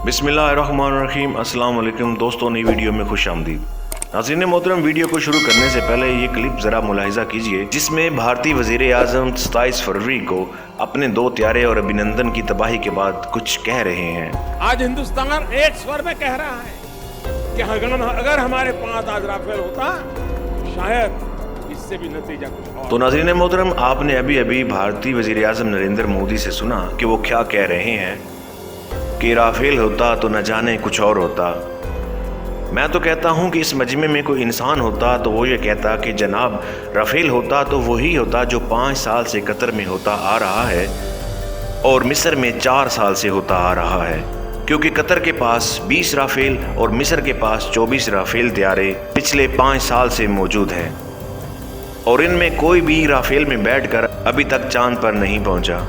बिस्मिल्लाहिर्रहमानिर्रहीम। अस्सलाम वालेकुम दोस्तों, नई वीडियो में खुश आमदीद। नाज़रीन मोहतरम, वीडियो को शुरू करने से पहले ये क्लिप ज़रा मुलाहिज़ा कीजिए जिसमें भारतीय वज़ीर आज़म 27 फरवरी को अपने दो त्यारे और अभिनंदन की तबाही के बाद कुछ कह रहे हैं। आज हिंदुस्तान एक स्वर में कह रहा है कि अगर हमारे पास आज राफेल होता शायद इससे भी नतीजा कुछ और। तो नाज़रीन मोहतरम, आपने अभी अभी भारतीय वज़ीर आज़म नरेंद्र मोदी से सुना कि वो क्या कह रहे हैं कि राफेल होता तो न जाने कुछ और होता। मैं तो कहता हूं कि इस मजमे में कोई इंसान होता तो वो ये कहता कि जनाब राफेल होता तो वही होता जो 5 साल से कतर में होता आ रहा है और मिस्र में 4 साल से होता आ रहा है, क्योंकि कतर के पास 20 राफेल और मिस्र के पास 24 राफेल त्यारे पिछले 5 साल से मौजूद हैं और इनमें कोई भी राफेल में बैठकर अभी तक चांद पर नहीं पहुंचा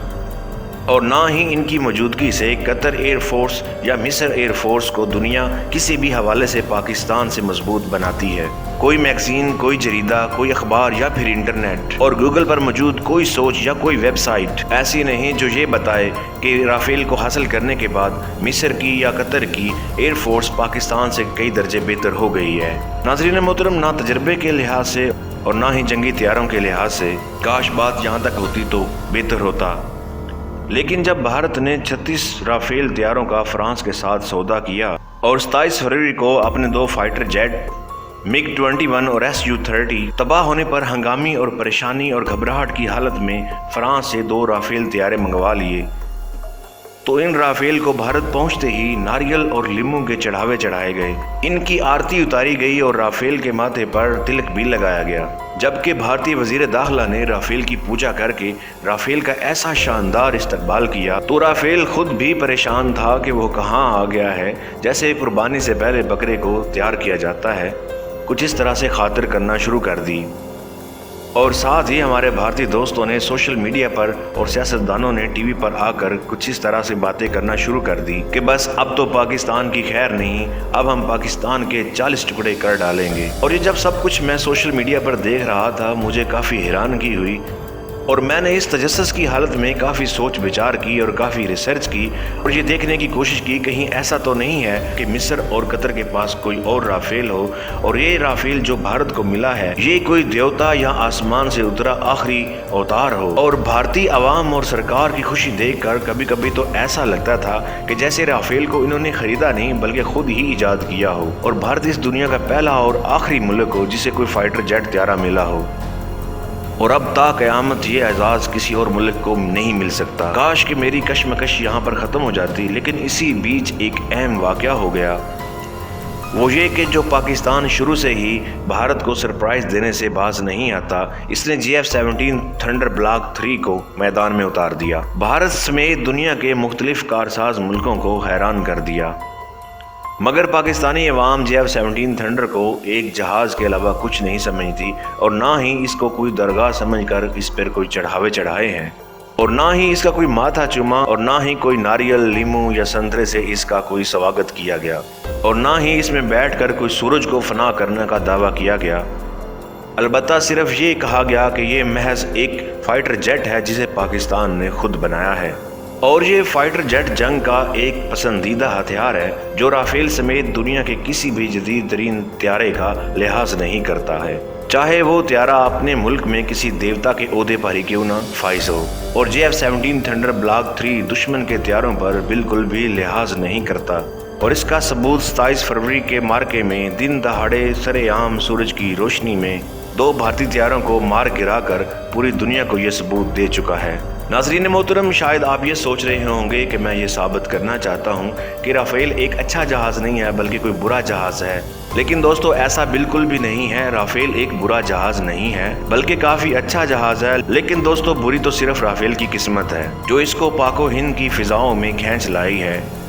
और ना ही इनकी मौजूदगी से कतर एयर फोर्स या मिस्र एयर फोर्स को दुनिया किसी भी हवाले से पाकिस्तान से मजबूत बनाती है। कोई मैगजीन, कोई जरीदा, कोई अखबार या फिर इंटरनेट और गूगल पर मौजूद कोई सोच या कोई वेबसाइट ऐसी नहीं जो ये बताए कि राफेल को हासिल करने के बाद मिस्र की या कतर की एयर फोर्स पाकिस्तान से कई दर्जे बेहतर हो गई है। नाज़रीन मोहतरम, ना तजर्बे के लिहाज से और ना ही जंगी तैयारों के लिहाज से काश बात यहाँ तक होती तो बेहतर होता, लेकिन जब भारत ने 36 राफेल त्यारों का फ्रांस के साथ सौदा किया और 27 फरवरी को अपने 2 फाइटर जेट MiG-21 और Su-30 तबाह होने पर हंगामी और परेशानी और घबराहट की हालत में फ्रांस से 2 राफेल त्यारे मंगवा लिए, तो इन राफेल को भारत पहुंचते ही नारियल और लीमू के चढ़ावे चढ़ाए गए, इनकी आरती उतारी गई और राफेल के माथे पर तिलक भी लगाया गया। जबकि भारतीय वजीर दाखिला ने राफेल की पूजा करके राफेल का ऐसा शानदार इस्तकबाल किया तो राफेल खुद भी परेशान था कि वो कहाँ आ गया है। जैसे कुर्बानी से पहले बकरे को तैयार किया जाता है, कुछ इस तरह से खातिर करना शुरू कर दी। और साथ ही हमारे भारतीय दोस्तों ने सोशल मीडिया पर और सियासतदानों ने टीवी पर आकर कुछ इस तरह से बातें करना शुरू कर दी कि बस अब तो पाकिस्तान की खैर नहीं, अब हम पाकिस्तान के 40 टुकड़े कर डालेंगे। और ये जब सब कुछ मैं सोशल मीडिया पर देख रहा था, मुझे काफ़ी हैरानगी हुई और मैंने इस तजस्सुस की हालत में काफ़ी सोच विचार की और काफ़ी रिसर्च की और ये देखने की कोशिश की कहीं ऐसा तो नहीं है कि मिस्र और कतर के पास कोई और राफेल हो और ये राफेल जो भारत को मिला है ये कोई देवता या आसमान से उतरा आखिरी अवतार हो। और भारतीय आवाम और सरकार की खुशी देखकर कभी कभी तो ऐसा लगता था कि जैसे राफेल को इन्होंने खरीदा नहीं बल्कि खुद ही ईजाद किया हो और भारत इस दुनिया का पहला और आखिरी मुल्क हो जिसे कोई फाइटर जेट त्यारा मिला हो। और अब ता क़यामत ये एजाज़ किसी और मुल्क को नहीं मिल सकता। काश कि मेरी कश्मकश यहाँ पर ख़त्म हो जाती, लेकिन इसी बीच एक अहम वाक़या हो गया, वो ये कि जो पाकिस्तान शुरू से ही भारत को सरप्राइज़ देने से बाज नहीं आता, इसने JF-17 थंडर ब्लॉक 3 को मैदान में उतार दिया। भारत समेत दुनिया के मुख्तलिफ कारसाज मुल्कों को हैरान कर दिया, मगर पाकिस्तानी अवाम JF-17 थंडर को एक जहाज़ के अलावा कुछ नहीं समझती और ना ही इसको कोई दरगाह समझकर इस पर कोई चढ़ावे चढ़ाए हैं और ना ही इसका कोई माथा चूमा और ना ही कोई नारियल, लीमू या संतरे से इसका कोई स्वागत किया गया और ना ही इसमें बैठकर कोई सूरज को फना करने का दावा किया गया। अलबत्ता सिर्फ ये कहा गया कि ये महज एक फाइटर जेट है जिसे पाकिस्तान ने खुद बनाया है और ये फाइटर जेट जंग का एक पसंदीदा हथियार है जो राफेल समेत दुनिया के किसी भी जदीद तरीन त्यारे का लिहाज नहीं करता है, चाहे वो त्यारा अपने मुल्क में किसी देवता के ओहदे पर ही क्यों ना फाइज हो। और JF-17 थंडर ब्लॉक 3 दुश्मन के त्यारों पर बिल्कुल भी लिहाज नहीं करता और इसका सबूत 27 फरवरी के मार्के में दिन दहाड़े सरेआम सूरज की रोशनी में 2 भारतीय त्यारों को मार गिरा कर पूरी दुनिया को यह सबूत दे चुका है। नाज़रीन मोहतरम, शायद आप ये सोच रहे होंगे कि मैं ये साबित करना चाहता हूँ कि राफेल एक अच्छा जहाज़ नहीं है बल्कि कोई बुरा जहाज़ है, लेकिन दोस्तों ऐसा बिल्कुल भी नहीं है। राफेल एक बुरा जहाज़ नहीं है बल्कि काफ़ी अच्छा जहाज़ है, लेकिन दोस्तों बुरी तो सिर्फ राफेल की किस्मत है जो इसको पाको हिंद की फ़िज़ाओं में खींच लाई है।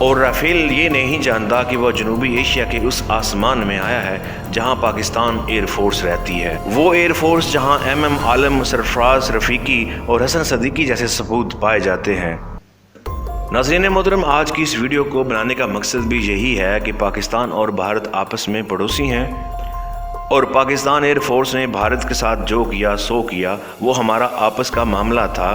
और राफेल ये नहीं जानता कि वह जनूबी एशिया के उस आसमान में आया है जहां पाकिस्तान एयर फोर्स रहती है, वो एयर फोर्स जहां MM आलम, सरफराज रफ़ीकी और हसन सदीकी जैसे सपूत पाए जाते हैं। नाज़रीन मोहतरम, आज की इस वीडियो को बनाने का मकसद भी यही है कि पाकिस्तान और भारत आपस में पड़ोसी हैं और पाकिस्तान एयर फोर्स ने भारत के साथ जो किया सो किया, वो हमारा आपस का मामला था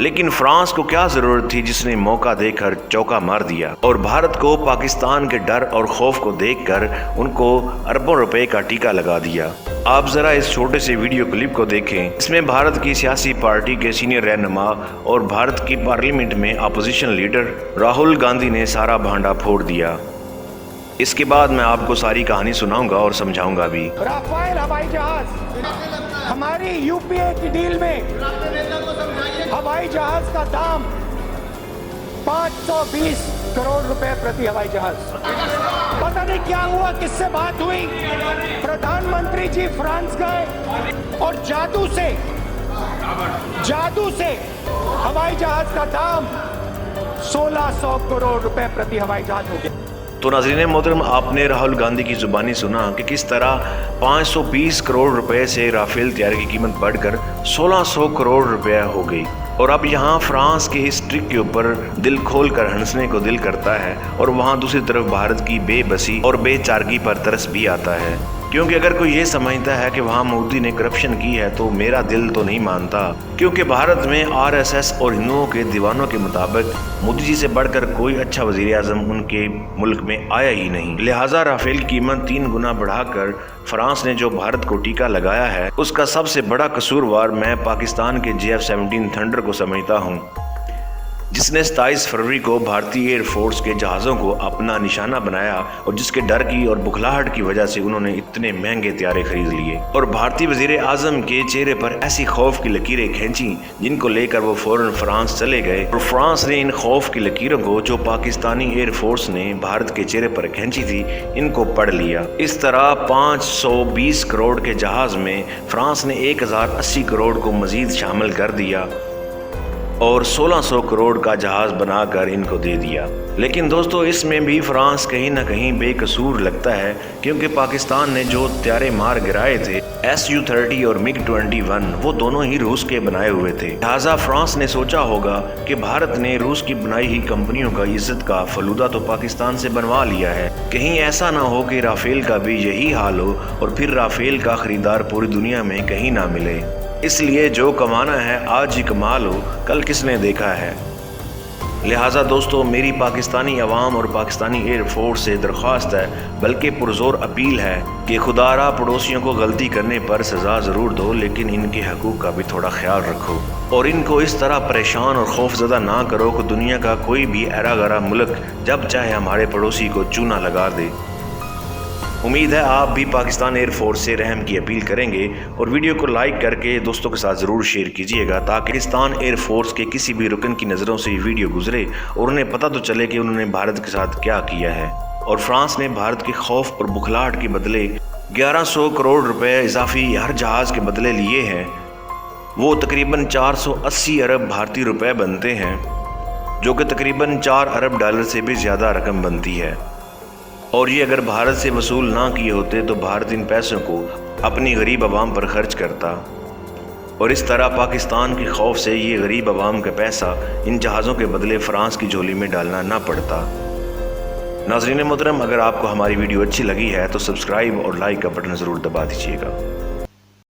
लेकिन फ्रांस को क्या जरूरत थी जिसने मौका देकर चौका मार दिया और भारत को पाकिस्तान के डर और खौफ को देखकर उनको अरबों रुपए का टीका लगा दिया। आप जरा इस छोटे से वीडियो क्लिप को देखें। इसमें भारत की सियासी पार्टी के सीनियर रहनुमा और भारत की पार्लियामेंट में अपोजिशन लीडर राहुल गांधी ने सारा भांडा फोड़ दिया। इसके बाद मैं आपको सारी कहानी सुनाऊंगा और समझाऊंगा भी। राफेल हवाई जहाज, हमारी यूपीए की डील में हवाई जहाज का दाम 520 करोड़ रुपए प्रति हवाई जहाज। पता नहीं क्या हुआ, किससे बात हुई, प्रधानमंत्री जी फ्रांस गए और जादू से हवाई जहाज का दाम 1600 करोड़ रुपए प्रति हवाई जहाज हो गया। तो नाज़रीन मोहतरम, आपने राहुल गांधी की जुबानी सुना कि किस तरह 520 करोड़ रुपए से राफेल तैयारी की कीमत बढ़कर 1600 करोड़ रुपया हो गई। और अब यहाँ फ्रांस के इस ट्रिक के ऊपर दिल खोल कर हंसने को दिल करता है और वहाँ दूसरी तरफ भारत की बेबसी और बेचारगी पर तरस भी आता है। क्योंकि अगर कोई ये समझता है कि वहाँ मोदी ने करप्शन की है तो मेरा दिल तो नहीं मानता, क्योंकि भारत में आरएसएस और हिंदुओं के दीवानों के मुताबिक मोदी जी से बढ़कर कोई अच्छा वजीर आजम उनके मुल्क में आया ही नहीं। लिहाजा राफेल की कीमत 3 गुना बढ़ाकर फ्रांस ने जो भारत को टीका लगाया है उसका सबसे बड़ा कसूरवार मैं पाकिस्तान के JF-17 थंडर को समझता हूँ, जिसने 27 फरवरी को भारतीय एयरफोर्स के जहाज़ों को अपना निशाना बनाया और जिसके डर की और बुखलाहट की वजह से उन्होंने इतने महंगे हथियारे खरीद लिए और भारतीय वजीर आजम के चेहरे पर ऐसी खौफ की लकीरें खींची जिनको लेकर वो फौरन फ्रांस चले गए। और फ्रांस ने इन खौफ की लकीरों को जो पाकिस्तानी एयरफोर्स ने भारत के चेहरे पर खींची थी इनको पढ़ लिया। इस तरह 520 करोड़ के जहाज़ में फ्रांस ने 1080 करोड़ को मजीद शामिल कर दिया और 1600 करोड़ का जहाज बनाकर इनको दे दिया। लेकिन दोस्तों, इसमें भी फ्रांस कहीं ना कहीं बेकसूर लगता है, क्योंकि पाकिस्तान ने जो हथियारे मार गिराए थे Su-30 और MiG-21 वो दोनों ही रूस के बनाए हुए थे। लिहाजा फ्रांस ने सोचा होगा कि भारत ने रूस की बनाई ही कंपनियों का इज्जत का फलूदा तो पाकिस्तान से बनवा लिया है, कहीं ऐसा ना हो कि राफेल का भी यही हाल हो और फिर राफेल का खरीदार पूरी दुनिया में कहीं ना मिले। इसलिए जो कमाना है आज ही कमा लो, कल किसने देखा है। लिहाजा दोस्तों, मेरी पाकिस्तानी अवाम और पाकिस्तानी एयरफोर्स से दरख्वास्त है, बल्कि पुरजोर अपील है कि खुदारा पड़ोसियों को गलती करने पर सज़ा ज़रूर दो, लेकिन इनके हकूक़ का भी थोड़ा ख्याल रखो और इनको इस तरह परेशान और खौफजदा ना करो कि दुनिया का कोई भी ऐरा गरा मुल्क जब चाहे हमारे पड़ोसी को चूना लगा दे। उम्मीद है आप भी पाकिस्तान एयरफोर्स से रहम की अपील करेंगे और वीडियो को लाइक करके दोस्तों के साथ ज़रूर शेयर कीजिएगा, ताकि पाकिस्तान एयरफोर्स के किसी भी रुकन की नज़रों से ये वीडियो गुजरे और उन्हें पता तो चले कि उन्होंने भारत के साथ क्या किया है। और फ्रांस ने भारत के खौफ और बुखलाहट के बदले 1100 करोड़ रुपए इजाफी हर जहाज़ के बदले लिए हैं। वो तकरीबन 480 अरब भारतीय रुपए बनते हैं, जो कि तकरीबन 4 अरब डॉलर से भी ज़्यादा रकम बनती है। और ये अगर भारत से वसूल ना किए होते तो भारत इन पैसों को अपनी गरीब आवाम पर खर्च करता और इस तरह पाकिस्तान के खौफ से ये गरीब आवाम का पैसा इन जहाज़ों के बदले फ्रांस की झोली में डालना ना पड़ता। नाज़रीन मोहतरम, अगर आपको हमारी वीडियो अच्छी लगी है तो सब्सक्राइब और लाइक का बटन ज़रूर दबा दीजिएगा।